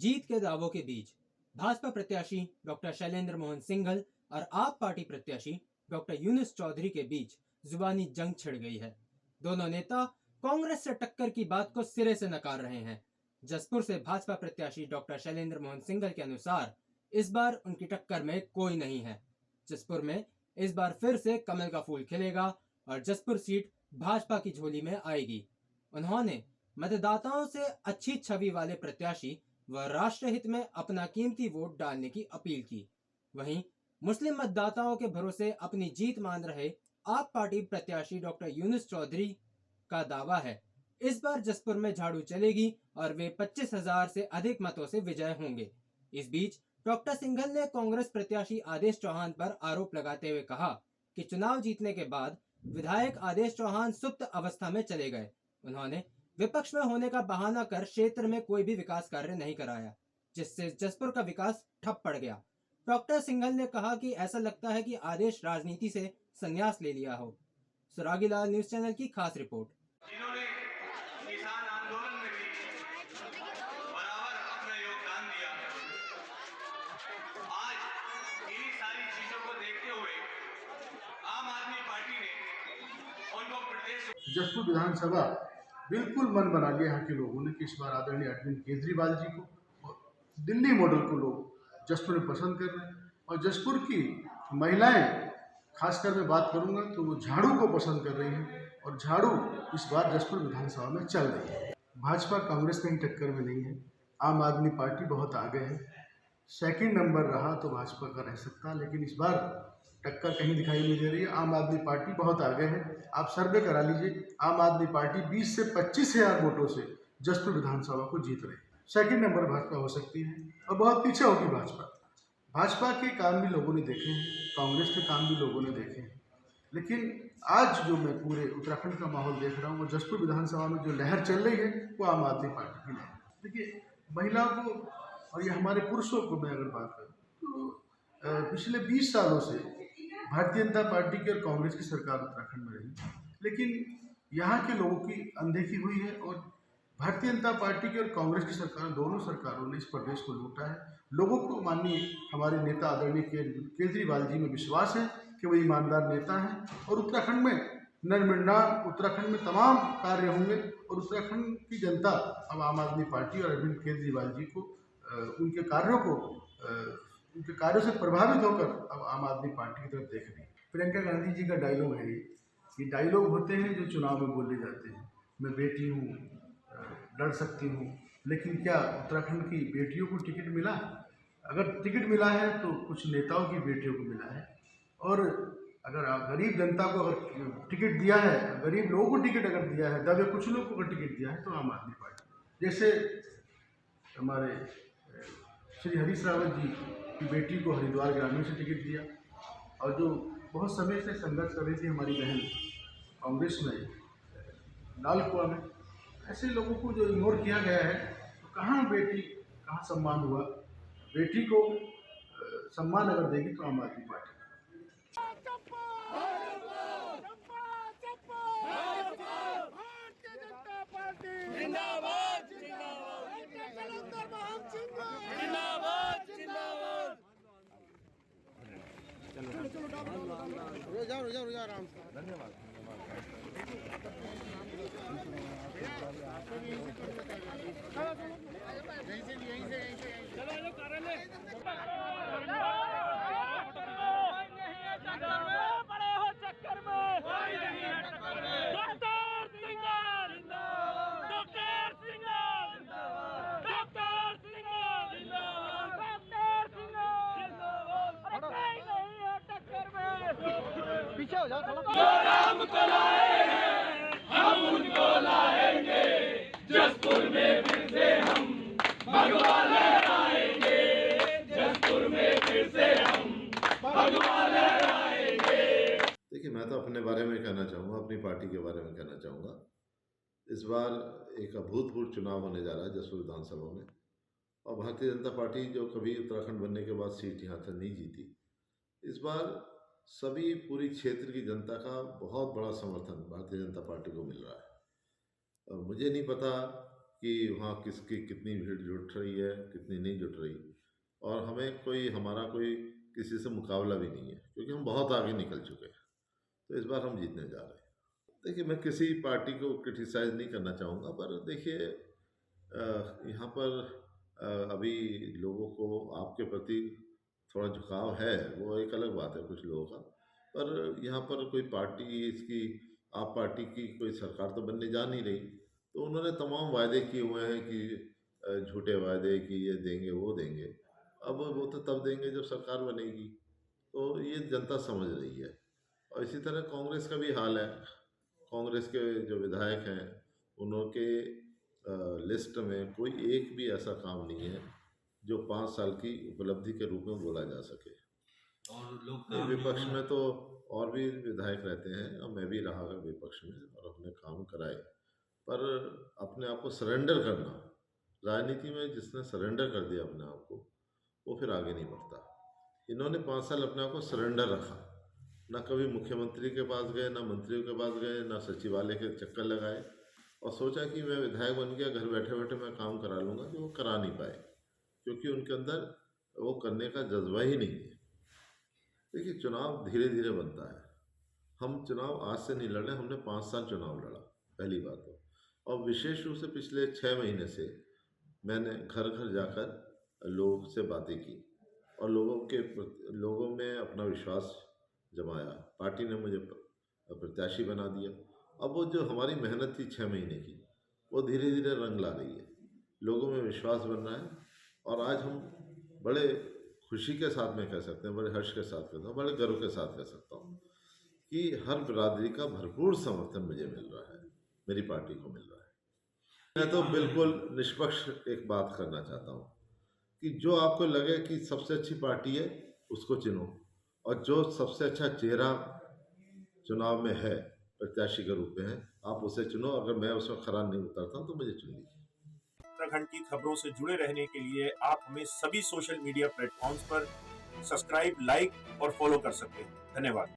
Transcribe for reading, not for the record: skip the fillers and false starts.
जीत के दावों के बीच भाजपा प्रत्याशी डॉक्टर शैलेंद्र मोहन सिंघल और आप पार्टी प्रत्याशी डॉक्टर यूनुस चौधरी के बीच जुबानी जंग छिड़ गई है। दोनों नेता कांग्रेस से टक्कर की बात को सिरे से नकार रहे हैं। जसपुर से भाजपा प्रत्याशी डॉक्टर शैलेंद्र मोहन सिंघल के अनुसार इस बार उनकी टक्कर में कोई नहीं है। जसपुर में इस बार फिर से कमल का फूल खिलेगा और जसपुर सीट भाजपा की झोली में आएगी। उन्होंने मतदाताओं से अच्छी छवि वाले प्रत्याशी व राष्ट्रहित में अपना कीमती वोट डालने की अपील की। वहीं मुस्लिम मतदाताओं के भरोसे अपनी जीत मान रहे आप पार्टी प्रत्याशी डॉक्टर यूनुस चौधरी का दावा है इस बार जसपुर में झाड़ू चलेगी और वे 25,000 से अधिक मतों से विजय होंगे। इस बीच डॉक्टर सिंघल ने कांग्रेस प्रत्याशी आदेश चौहान पर आरोप लगाते हुए कहा कि चुनाव जीतने के बाद विधायक आदेश चौहान सुप्त अवस्था में चले गए। उन्होंने विपक्ष में होने का बहाना कर क्षेत्र में कोई भी विकास कार्य नहीं कराया, जिससे जसपुर का विकास ठप पड़ गया। डॉक्टर सिंघल ने कहा कि ऐसा लगता है कि आदेश राजनीति से संन्यास ले लिया हो। सुरागी लाल न्यूज चैनल की खास रिपोर्ट। जिन्होंने किसान आंदोलन में भी बराबर अपना योगदान दिया, आज इन्हीं सारी चीजों को देखते हुए आम आदमी पार्टी ने उनको प्रदेश जसपुर विधानसभा बिल्कुल मन बना लिया यहाँ के लोगों ने कि इस बार आदरणीय अरविंद केजरीवाल जी को और दिल्ली मॉडल को लोग जसपुर में पसंद कर रहे हैं। और जसपुर की महिलाएं, खासकर मैं बात करूंगा तो वो झाड़ू को पसंद कर रही हैं और झाड़ू इस बार जसपुर विधानसभा में चल रही है। भाजपा कांग्रेस कहीं टक्कर में नहीं है। आम आदमी पार्टी बहुत आगे है। सेकंड नंबर रहा तो भाजपा का रह सकता, लेकिन इस बार टक्कर कहीं दिखाई नहीं दे रही है। आम आदमी पार्टी बहुत आगे है। आप सर्वे करा लीजिए, आम आदमी पार्टी 20 से 25,000 वोटों से जसपुर विधानसभा को जीत रही है। सेकंड नंबर भाजपा हो सकती है और बहुत पीछे होगी भाजपा। भाजपा के काम भी लोगों ने देखे हैं, कांग्रेस के काम भी लोगों ने देखे हैं, लेकिन आज जो मैं पूरे उत्तराखंड का माहौल देख रहा हूँ वो जसपुर विधानसभा में जो लहर चल रही है वो आम आदमी पार्टी की लहर। देखिए, महिलाओं को और ये हमारे पुरुषों को मैं अगर बात करूँ तो पिछले 20 सालों से भारतीय जनता पार्टी की और कांग्रेस की सरकार उत्तराखंड में रही, लेकिन यहाँ के लोगों की अनदेखी हुई है और भारतीय जनता पार्टी की और कांग्रेस की सरकार, दोनों सरकारों ने इस प्रदेश को लूटा है। लोगों को माननीय हमारे नेता आदरणीय केजरीवाल जी में विश्वास है कि वो ईमानदार नेता हैं और उत्तराखंड में नरमिंडान, उत्तराखंड में तमाम कार्य होंगे और उत्तराखंड की जनता अब आम आदमी पार्टी और अरविंद केजरीवाल जी को उनके कार्यों से प्रभावित होकर अब आम आदमी पार्टी की तरफ देख रही है। प्रियंका गांधी जी का डायलॉग है ये डायलॉग होते हैं जो चुनाव में बोले जाते हैं। मैं बेटी हूँ, लड़ सकती हूँ, लेकिन क्या उत्तराखंड की बेटियों को टिकट मिला? अगर टिकट मिला है तो कुछ नेताओं की बेटियों को मिला है, और अगर गरीब जनता को अगर टिकट दिया है, गरीब लोगों को टिकट अगर दिया है, दबे कुछ लोग को अगर टिकट दिया है तो आम आदमी पार्टी। जैसे हमारे श्री हरीश रावत जी की बेटी को हरिद्वार ग्रामीण से टिकट दिया, और जो बहुत समय से संघर्ष कर रही थी हमारी बहन कांग्रेस में लाल कुआं में, ऐसे लोगों को जो इग्नोर किया गया है तो कहाँ बेटी, कहाँ सम्मान हुआ? बेटी को सम्मान अगर देगी तो आम आदमी पार्टी। रुक जाओ आराम से। धन्यवाद। बड़े हो चक्कर में doctor Singhal, doctor Singhal, doctor Singhal, doctor Singhal, कोई नहीं है टक्कर में। पीछे हो जाओ थोड़ा। जो राम को लाए हैं हम उनको लाएंगे, जसपुर में फिर से हम भगवा लहराएंगे, जसपुर में फिर से हम भगवा लहराएंगे। देखिए, मैं तो अपने बारे में कहना चाहूँगा, अपनी पार्टी के बारे में कहना चाहूँगा। इस बार एक अभूतपूर्व चुनाव होने जा रहा है जसपुर विधानसभा में, और भारतीय जनता पार्टी जो कभी उत्तराखंड बनने के बाद सीट यहाँ तक नहीं जीती, इस बार सभी पूरी क्षेत्र की जनता का बहुत बड़ा समर्थन भारतीय जनता पार्टी को मिल रहा है। और मुझे नहीं पता कि वहाँ किसकी कितनी भीड़ जुट रही है, कितनी नहीं जुट रही। और हमारा कोई किसी से मुकाबला भी नहीं है, क्योंकि हम बहुत आगे निकल चुके हैं। तो इस बार हम जीतने जा रहे हैं। देखिए, मैं किसी पार्टी को क्रिटिसाइज़ नहीं करना चाहूँगा, पर देखिए यहाँ पर अभी लोगों को आपके प्रति थोड़ा झुकाव है, वो एक अलग बात है कुछ लोगों का। पर यहाँ पर कोई पार्टी इसकी आप पार्टी की कोई सरकार तो बनने जा नहीं रही, तो उन्होंने तमाम वायदे किए हुए हैं कि झूठे वायदे कि ये देंगे वो देंगे। अब वो तो तब देंगे जब सरकार बनेगी, तो ये जनता समझ रही है। और इसी तरह कांग्रेस का भी हाल है। कांग्रेस के जो विधायक हैं, उनके लिस्ट में कोई एक भी ऐसा काम नहीं है जो 5 साल की उपलब्धि के रूप में बोला जा सके। और लोग नहीं, विपक्ष में तो और भी विधायक रहते हैं, और मैं भी रहा विपक्ष में और अपने काम कराए। पर अपने आप को सरेंडर करना, राजनीति में जिसने सरेंडर कर दिया अपने आप को, वो फिर आगे नहीं बढ़ता। इन्होंने 5 साल अपने आप को सरेंडर रखा, ना कभी मुख्यमंत्री के पास गए, ना मंत्रियों के पास गए, ना सचिवालय के चक्कर लगाए, और सोचा कि मैं विधायक बन गया, घर बैठे बैठे मैं काम करा लूँगा, जो वो करा नहीं पाए, क्योंकि उनके अंदर वो करने का जज्बा ही नहीं है। देखिए, चुनाव धीरे धीरे बनता है। हम चुनाव आज से नहीं लड़े, हमने 5 साल चुनाव लड़ा, पहली बात तो। और विशेष रूप से पिछले 6 महीने से मैंने घर घर जाकर लोगों से बातें की और लोगों में अपना विश्वास जमाया। पार्टी ने मुझे प्रत्याशी बना दिया। अब वो जो हमारी मेहनत थी 6 महीने की, वो धीरे धीरे रंग ला रही है, लोगों में विश्वास बन रहा है। और आज हम बड़े खुशी के साथ में कह सकते हैं, बड़े हर्ष के साथ कहता हूँ, बड़े गर्व के साथ कह सकता हूँ कि हर बिरादरी का भरपूर समर्थन मुझे मिल रहा है, मेरी पार्टी को मिल रहा है। मैं तो बिल्कुल निष्पक्ष एक बात करना चाहता हूँ कि जो आपको लगे कि सबसे अच्छी पार्टी है, उसको चुनो, और जो सबसे अच्छा चेहरा चुनाव में है, प्रत्याशी के रूप में है, आप उसे चुनो। अगर मैं उसमें खरा नहीं उतरता हूँ तो मुझे चुन लीजिए। उत्तराखंड की खबरों से जुड़े रहने के लिए आप हमें सभी सोशल मीडिया प्लेटफॉर्म्स पर सब्सक्राइब, लाइक और फॉलो कर सकते हैं। धन्यवाद।